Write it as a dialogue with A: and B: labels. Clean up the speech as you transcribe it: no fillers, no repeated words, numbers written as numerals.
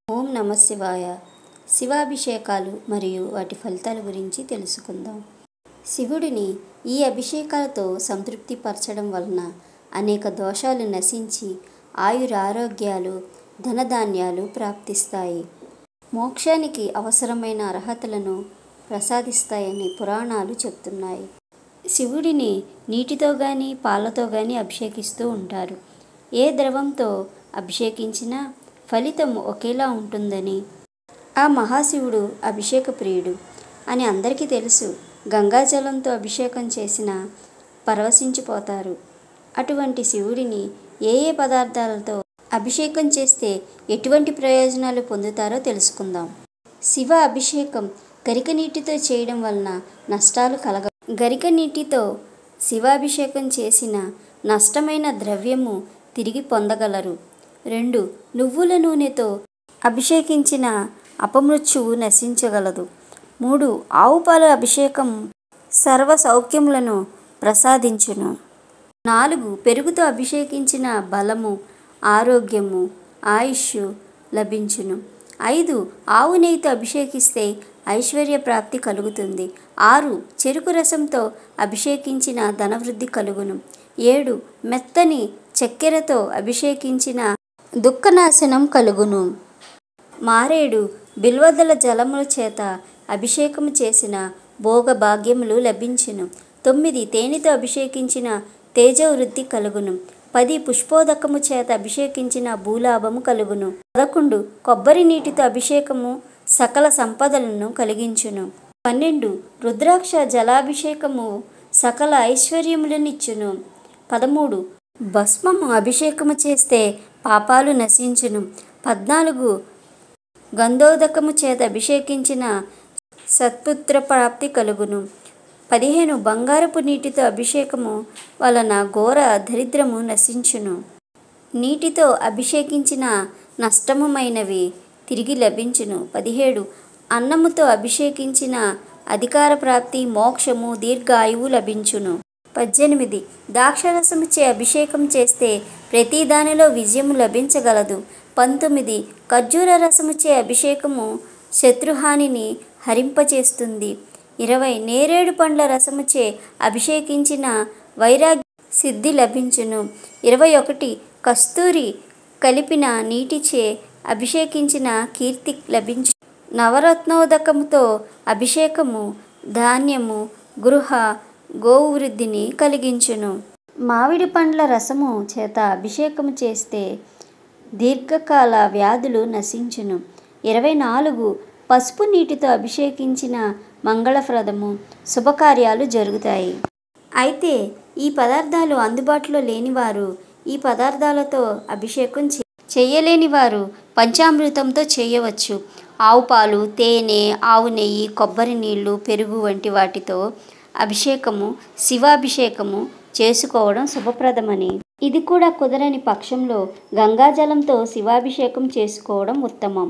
A: ఓం నమ శివాయ. శివాభిషేకాలు మరియు వాటి ఫలితాల గురించి తెలుసుకుందాం. శివుడిని ఈ అభిషేకాలతో సంతృప్తి పరచడం వలన అనేక దోషాలు నశించి ఆయురారోగ్యాలు ధనధాన్యాలు ప్రాప్తిస్తాయి. మోక్షానికి అవసరమైన అర్హతలను ప్రసాదిస్తాయని పురాణాలు చెప్తున్నాయి. శివుడిని నీటితో కానీ పాలతో కానీ అభిషేకిస్తూ ఉంటారు. ఏ ద్రవంతో అభిషేకించినా ఫలితం ఒకేలా ఉంటుందని, ఆ మహాశివుడు అభిషేక ప్రియుడు అని అందరికీ తెలుసు. గంగాజలంతో అభిషేకం చేసినా పరవశించిపోతారు. అటువంటి శివుడిని ఏ ఏ పదార్థాలతో అభిషేకం చేస్తే ఎటువంటి ప్రయోజనాలు పొందుతారో తెలుసుకుందాం. శివ అభిషేకం గరిక నీటితో చేయడం వలన నష్టాలు కలగవు. గరిక నీటితో శివాభిషేకం చేసిన నష్టమైన ద్రవ్యము తిరిగి పొందగలరు. 2. నువ్వుల నూనెతో అభిషేకించిన అపమృత్యువు నశించగలదు. 3. ఆవు పాల అభిషేకం సర్వ సౌఖ్యములను ప్రసాదించును. 4. పెరుగుతో అభిషేకించిన బలము, ఆరోగ్యము, ఆయుష్ లభించును. 5. ఆవు నెయ్యితో అభిషేకిస్తే ఐశ్వర్య ప్రాప్తి కలుగుతుంది. 6. చెరుకు రసంతో అభిషేకించిన ధనవృద్ధి కలుగును. 7. మెత్తని చక్కెరతో అభిషేకించిన దుఃఖనాశనం కలుగును. మారేడు బిల్వదళ జలముల చేత అభిషేకము చేసిన భోగభాగ్యములు లభించును. 9. తేనెతో అభిషేకించిన తేజవృద్ధి కలుగును. 10. పుష్పోదకము చేత అభిషేకించిన భూలాభము కలుగును. 11. కొబ్బరి నీటితో అభిషేకము సకల సంపదలను కలిగించును. 12. రుద్రాక్ష జలాభిషేకము సకల ఐశ్వర్యములనిచ్చును. 13. భస్మము అభిషేకము చేస్తే పాపాలు నశించును. 14. గంధోదకము చేత అభిషేకించిన సత్పుత్ర ప్రాప్తి కలుగును. 15. బంగారపు నీటితో అభిషేకము వలన ఘోర దరిద్రము నశించును. నీటితో అభిషేకించిన నష్టముమైనవి తిరిగి లభించును. 17. అన్నముతో అభిషేకించిన అధికార ప్రాప్తి, మోక్షము, దీర్ఘాయువు లభించును. 18. ద్రాక్షరసముచే అభిషేకం చేస్తే ప్రతి దానిలో విజయము లభించగలదు. 19. ఖర్జూర రసముచే అభిషేకము శత్రుహానిని హరింపచేస్తుంది. 20. నేరేడు పండ్ల రసముచే అభిషేకించిన వైరాగ్య సిద్ధి లభించును. 21. కస్తూరి కలిపిన నీటిచే అభిషేకించిన కీర్తి లభించు. నవరత్నోదకముతో అభిషేకము ధాన్యము, గృహ, గోవు వృద్ధిని కలిగించును. మామిడి పండ్ల రసము చేత అభిషేకము చేస్తే దీర్ఘకాల వ్యాధులు నశించును. 24. పసుపు నీటితో అభిషేకించిన మంగళప్రదము, శుభకార్యాలు జరుగుతాయి. అయితే ఈ పదార్థాలు అందుబాటులో లేనివారు ఈ పదార్థాలతో అభిషేకం చేయలేని వారు పంచామృతంతో చేయవచ్చు. ఆవు పాలు, తేనె, ఆవు నెయ్యి, కొబ్బరి నీళ్లు, పెరుగు వంటి వాటితో అభిషేకము, శివాభిషేకము చేసుకోవడం శుభప్రదమని, ఇది కూడా కుదరని పక్షంలో గంగాజలంతో శివాభిషేకం చేసుకోవడం ఉత్తమం.